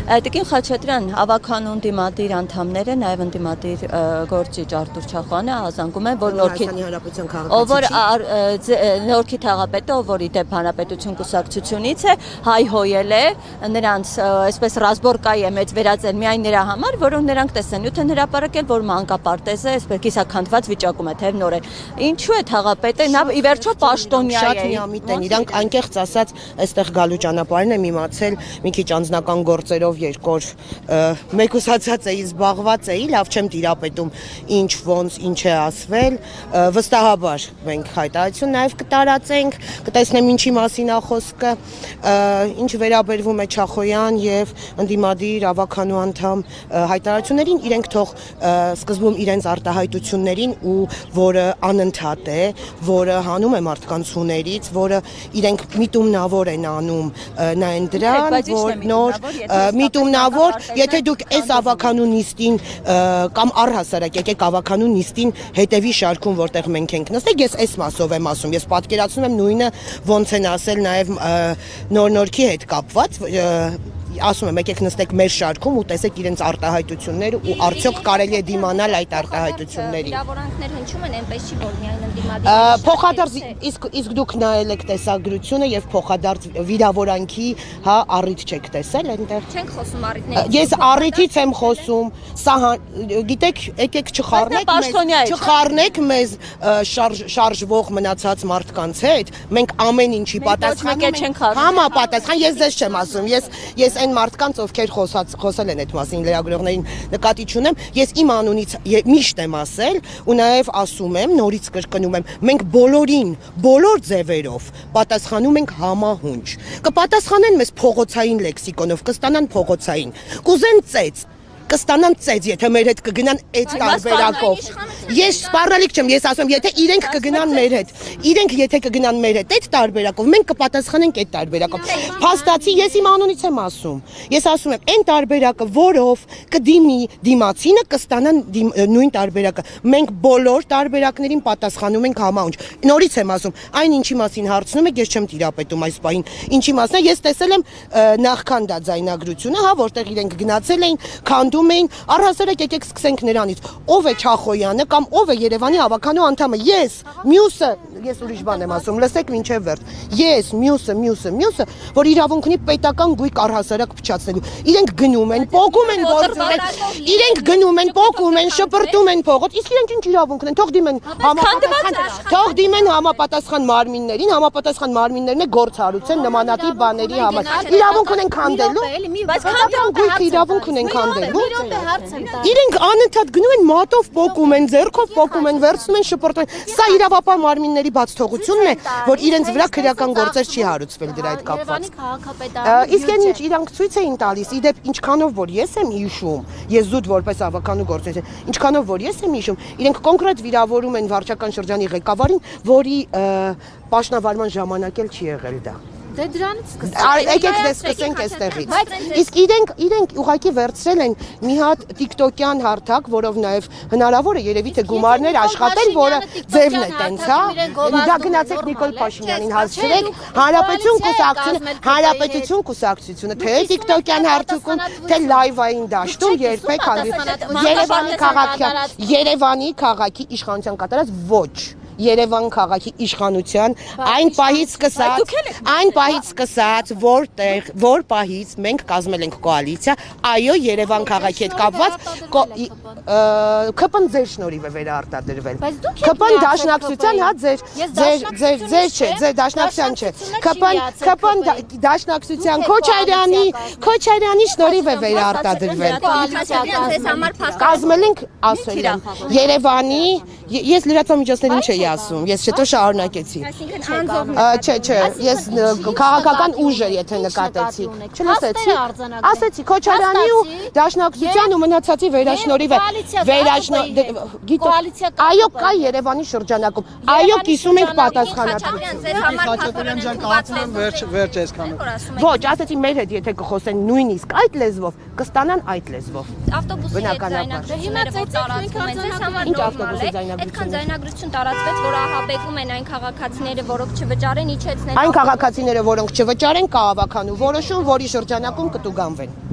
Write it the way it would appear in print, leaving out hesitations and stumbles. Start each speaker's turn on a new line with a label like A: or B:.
A: Տիկին Խաչատրյան, ավականուն դիմադիր անդամները, նաև ընդդիմադիր գործիչ Արտուր Չախոյանը ազանգում են, որ Նորքի թաղապետը, ով որ ի դեպ Հանրապետություն կուսակցությունից է, հայհոյել է նրանց այսպես ռազմորկայի է մեծ վերածել միայն նրա համար, որոնք նրանք տեսեն նյութ են հրապարակել, որ մանկապարտեզը այսպես կիսաքանդված վիճակում է, թեև նորեն։ Ինչու է թաղապետը, նա ի վերջո պաշտոնյա է։
B: Շատ միամիտ են, իրանք անկեղծ ասած, այստեղ գալու ճանապարհին եմ իմացել, մի քիչ անձնական գործերով երկոր մեկուսացած էի, զբաղված էի, լավ չեմ տիրապետում ինչ ոնց ինչ է ասվել, վստահաբար մենք հայտարարություն նաև կտարածենք, կտեսնեմ ինչի մասին է խոսքը, ինչ վերաբերվում է Չախոյան եւ ընդդիմադիր ավականու անդամ հայտարարություններին, իրենք թող սկզբում իրենց արտահայտություններին ու որը անընդհատ է, որը հանում է մարդկանց հուներից, որը իրենք միտումնավոր են անում նայեն դրան, որ նոր միտումնավոր, եթե դուք այս ավականու նիստին կամ առհասարակ եկեք ավականու նիստին հետևի շարքում, որտեղ մենք ենք նստել, ես այս մասով եմ ասում, ես պատկերացնում եմ նույնը ոնց են ասել նաև նոր-նորքի հետ կապված, ասում եմ, եկեք նստեք մեր շարքում ու տեսեք իրենց արտահայտությունները ու արդյոք կարելի է դիմանալ այդ արտահայտություններին։
C: Վիրավորանքներ հնչում են, այնպես չի, որ միայն ընդդիմադիր։
B: Փոխադարձ իսկ դուք նայել եք տեսագրությունը եւ փոխադարձ վիրավորանքի, հա, առիթ չեք տեսել այնտեղ։
C: Չենք խոսում առիթներից։
B: Ես առիթից եմ խոսում, սա գիտեք, եկեք չխառնեք մեզ շարժվող մնացած մարդկանց հետ, մենք ամեն ինչի պատասխանում ենք համապատասխան, ես ձեզ չեմ ասում, ես այն մարդկանց, ովքեր խոսել են այդ մասին լրագրողներին նկատի չունեմ, ես իմ անունից միշտ եմ ասել ու նաև ասում եմ, նորից կրկնում եմ, մենք բոլորին, բոլոր ձևերով պատասխանում ենք համահունչ։ Կպատասխանեն մեզ փողոցային լեքսիկոնով, կստանան փողոցային, կուզեն ծեծ, կստանան ծեծ, եթե մեր հետ կգնան այդ տարբերակով։ Ես սպառնալիք չեմ, ես ասում եմ, եթե իրենք կգնան մեր հետ, իրենք եթե կգնան մեր հետ այդ տարբերակով, մենք կպատասխանենք այդ տարբերակով։ Փաստացի ես իմ անունից եմ ասում։ Ես ասում եմ, այն տարբերակը, որով կդիմի դիմացինը, կստանան նույն տարբերակը։ Մենք բոլոր տարբերակներին պատասխանում ենք համահունչ։ Նորից եմ ասում, այն ինչի մասին հարցնում եք, ես չեմ տիրապետում այս պահին։ Ինչի մասն է, ես տեսել եմ նախքան դա ձայնագրությունը, հա, որտեղ իրենք գնացել էին, էին, առհասարակ եկեք սկսենք նրանից, ով է Չախոյանը կամ ով է Երևանի ավականու անդամը, ես, մյուսը, ես ուրիշ բան եմ ասում, լսեք մինչև վերջ, ես, մյուսը, որ իրավունք ունի պետական գույք առհասարակ փչացնելու, իրենք գնում են, պոկում են գործում, իրենք գնում են, պոկում են, շպրտում են փողոց, իսկ իրենք ինչ իրավունք ունեն, թող դիմեն համապատասխան մարմիններին, համապատասխան մարմիններն է գործ հարուցեն նմանատիպ բաների համար, իրավունք ունեն քանդելու, պետական գույքը իրավունք ունեն քանդելու։ Իրենք անընդհատ գնում են մատով պոկում են, ձեռքով պոկում են, վերցնում են, շպրտում են։ Սա իրավապահ մարմինների բաց թողությունն է, որ իրենց վրա քրեական գործեր չի հարուցվել դրա հետ կապված։ Իսկ այն ինչ իրանք ցույց էին տալիս, ի դեպ ինչքանով որ ես եմ հիշում, ես զուտ որպես ավականու գործիչ, ինչքանով որ ես եմ հիշում, իրենք կոնկրետ վիրավորում են վարչական շրջանի ղեկավարին, որի պաշտոնավարման ժամանակ էլ չի եղել դա։
C: Դե դրանից
B: եկեք դες սկսենք այստեղից։ Իսկ իրենք ուղղակի վերցրել են մի հատ TikTok-յան հարթակ, որով նաև հնարավոր է երևի թե գումարներ աշխատել, որը ձևն է տենց, հա։ Դա գնացեք Նիկոլ Փաշինյանին հասցրեք, Հանրապետություն կուսակցությունը, թե TikTok-յան հարթակում, թե լայվային դաշտում երբեք Երևանի քաղաքի իշխանության կատարած ոչ Երևան քաղաքի իշխանության այն պահից սկսած, որ պահից մենք կազմել ենք կոալիցիա, այո, Երևան քաղաքի հետ կապված ԿՊ-ն ձեր շնորհիվ է վերարտադրվել։ ԿՊ-ն դաշնակցության, հա, ձեր չէ, ձեր դաշնակցության չէ։ ԿՊ-ն դաշնակցության Քոչարյանի շնորհիվ է վերարտադրվել։ Կազմել ենք, ասել եմ, Երևանի, ես լրատվամիջոցներին չէի ասում, ես հետո շարունակեցի։ Չէ, ես քաղաքական ուժը եթե նկատեցիք, չլսեցի, ասեցի Քոչարյանի ու դաշնակցության ու մնացածի վերաշնորհիվ է, այո, կա Երևանի շրջանակում, այո, կիսում ենք պատասխանատվություն։
D: Վերջ այսքանը։
B: Ոչ, ասեցի մեր հետ եթե կխոսեն նույնիսկ այդ լեզվով, կստանան այդ լեզվով։
C: Ավտոբուսի այդքան ձայնագրություն տարածվեց, որ ահաբեկում են այն քաղաքացիները, որոնք չվճարեն, իջեցնեն։
B: Այն քաղաքացիները, որոնք չվճարեն, կա ավականու որոշում, որի շրջանակում կտուգանվեն։